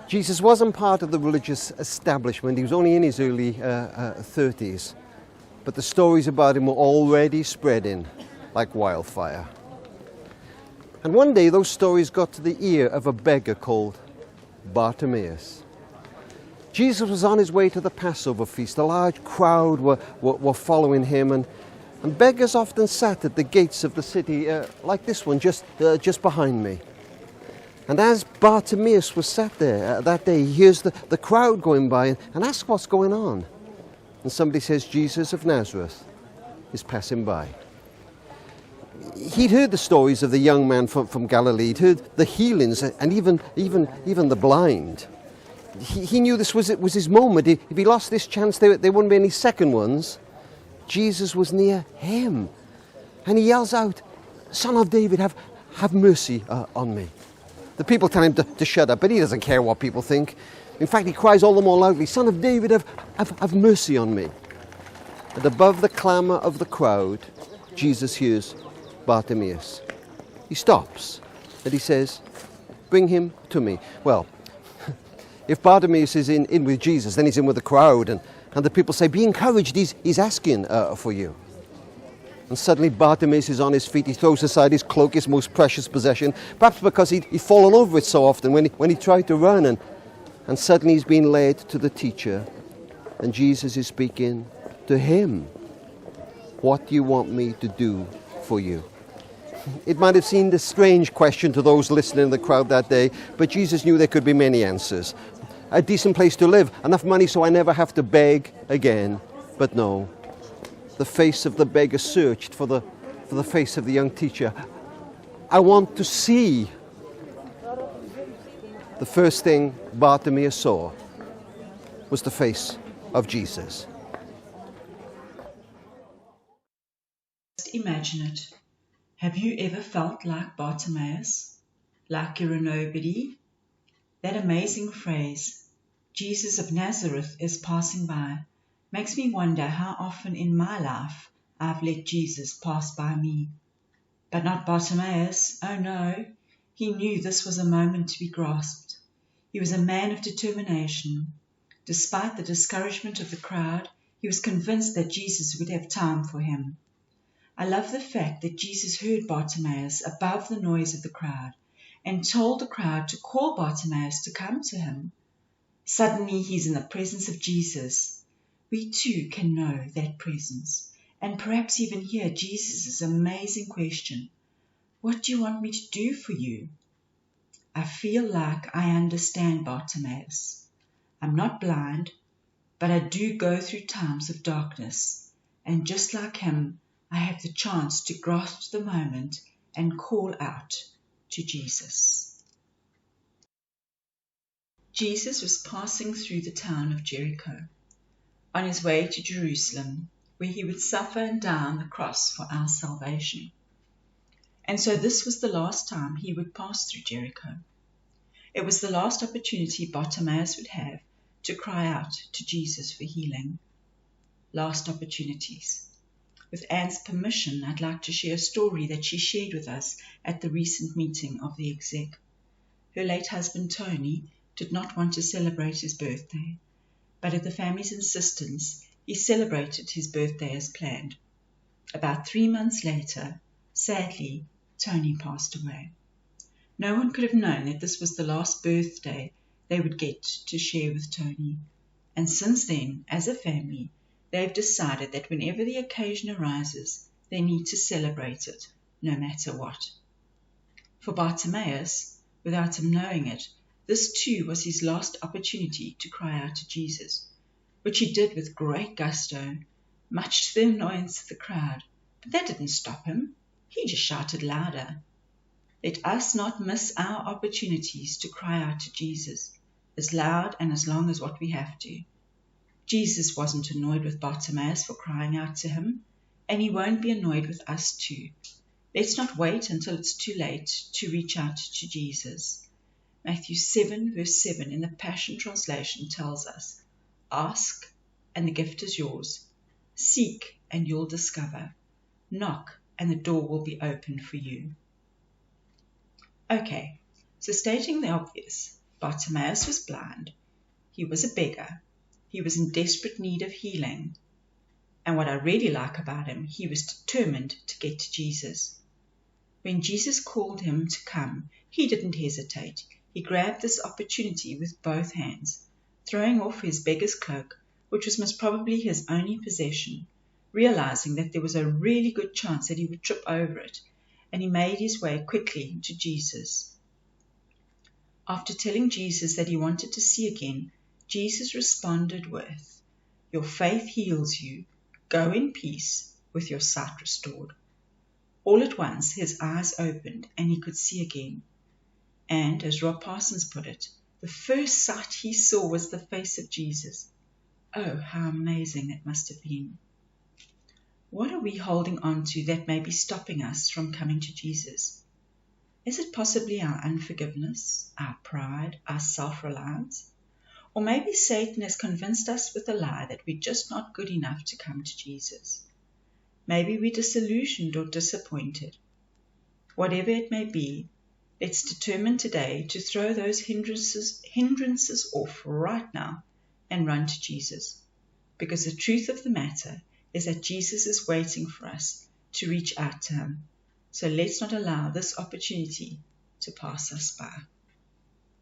Jesus wasn't part of the religious establishment. He was only in his early 30s. But the stories about him were already spreading like wildfire. And one day those stories got to the ear of a beggar called Bartimaeus. Jesus was on his way to the Passover feast. A large crowd were following him, and beggars often sat at the gates of the city, like this one, just behind me. And as Bartimaeus was sat there that day, he hears the crowd going by and asks what's going on. And somebody says, Jesus of Nazareth is passing by. He'd heard the stories of the young man from Galilee. He'd heard the healings and even the blind. He knew this was his moment. If he lost this chance, there wouldn't be any second ones. Jesus was near him. And he yells out, Son of David, have mercy on me. The people tell him to shut up, but he doesn't care what people think. In fact, he cries all the more loudly, Son of David, have mercy on me. And above the clamour of the crowd, Jesus hears Bartimaeus. He stops and he says, Bring him to me. Well, if Bartimaeus is in with Jesus, then he's in with the crowd, and the people say, Be encouraged, he's asking for you. And suddenly Bartimaeus is on his feet. He throws aside his cloak, his most precious possession, perhaps because he'd fallen over it so often when he tried to run. And suddenly he's been led to the teacher, and Jesus is speaking to him. What do you want me to do for you? It might have seemed a strange question to those listening in the crowd that day, but Jesus knew there could be many answers. A decent place to live, enough money so I never have to beg again. But no. The face of the beggar searched for the face of the young teacher. I want to see. The first thing Bartimaeus saw was the face of Jesus. Just imagine it. Have you ever felt like Bartimaeus? Like you're a nobody? That amazing phrase, Jesus of Nazareth is passing by, makes me wonder how often in my life I've let Jesus pass by me. But not Bartimaeus. Oh no, he knew this was a moment to be grasped. He was a man of determination. Despite the discouragement of the crowd, he was convinced that Jesus would have time for him. I love the fact that Jesus heard Bartimaeus above the noise of the crowd and told the crowd to call Bartimaeus to come to him. Suddenly he's in the presence of Jesus. We too can know that presence and perhaps even hear Jesus' amazing question, What do you want me to do for you? I feel like I understand Bartimaeus. I'm not blind, but I do go through times of darkness, and just like him, I have the chance to grasp the moment and call out to Jesus. Jesus was passing through the town of Jericho, on his way to Jerusalem, where he would suffer and die on the cross for our salvation. And so this was the last time he would pass through Jericho. It was the last opportunity Bartimaeus would have to cry out to Jesus for healing. Last opportunities. With Anne's permission, I'd like to share a story that she shared with us at the recent meeting of the exec. Her late husband, Tony, did not want to celebrate his birthday, but at the family's insistence, he celebrated his birthday as planned. About 3 months later, sadly, Tony passed away. No one could have known that this was the last birthday they would get to share with Tony. And since then, as a family, they've decided that whenever the occasion arises, they need to celebrate it, no matter what. For Bartimaeus, without him knowing it, this too was his last opportunity to cry out to Jesus, which he did with great gusto, much to the annoyance of the crowd. But that didn't stop him. He just shouted louder. Let us not miss our opportunities to cry out to Jesus, as loud and as long as what we have to. Jesus wasn't annoyed with Bartimaeus for crying out to him, and he won't be annoyed with us too. Let's not wait until it's too late to reach out to Jesus. Matthew 7 verse 7 in the Passion Translation tells us, Ask, and the gift is yours. Seek, and you'll discover. Knock, and the door will be opened for you. Okay, so stating the obvious, Bartimaeus was blind. He was a beggar. He was in desperate need of healing. And what I really like about him, he was determined to get to Jesus. When Jesus called him to come, he didn't hesitate. He grabbed this opportunity with both hands, throwing off his beggar's cloak, which was most probably his only possession, realizing that there was a really good chance that he would trip over it, and he made his way quickly to Jesus. After telling Jesus that he wanted to see again, Jesus responded with, "Your faith heals you. Go in peace with your sight restored." All at once his eyes opened and he could see again. And, as Rob Parsons put it, the first sight he saw was the face of Jesus. Oh, how amazing that must have been. What are we holding on to that may be stopping us from coming to Jesus? Is it possibly our unforgiveness, our pride, our self-reliance? Or maybe Satan has convinced us with a lie that we're just not good enough to come to Jesus. Maybe we're disillusioned or disappointed. Whatever it may be, let's determine today to throw those hindrances off right now and run to Jesus. Because the truth of the matter is that Jesus is waiting for us to reach out to him. So let's not allow this opportunity to pass us by.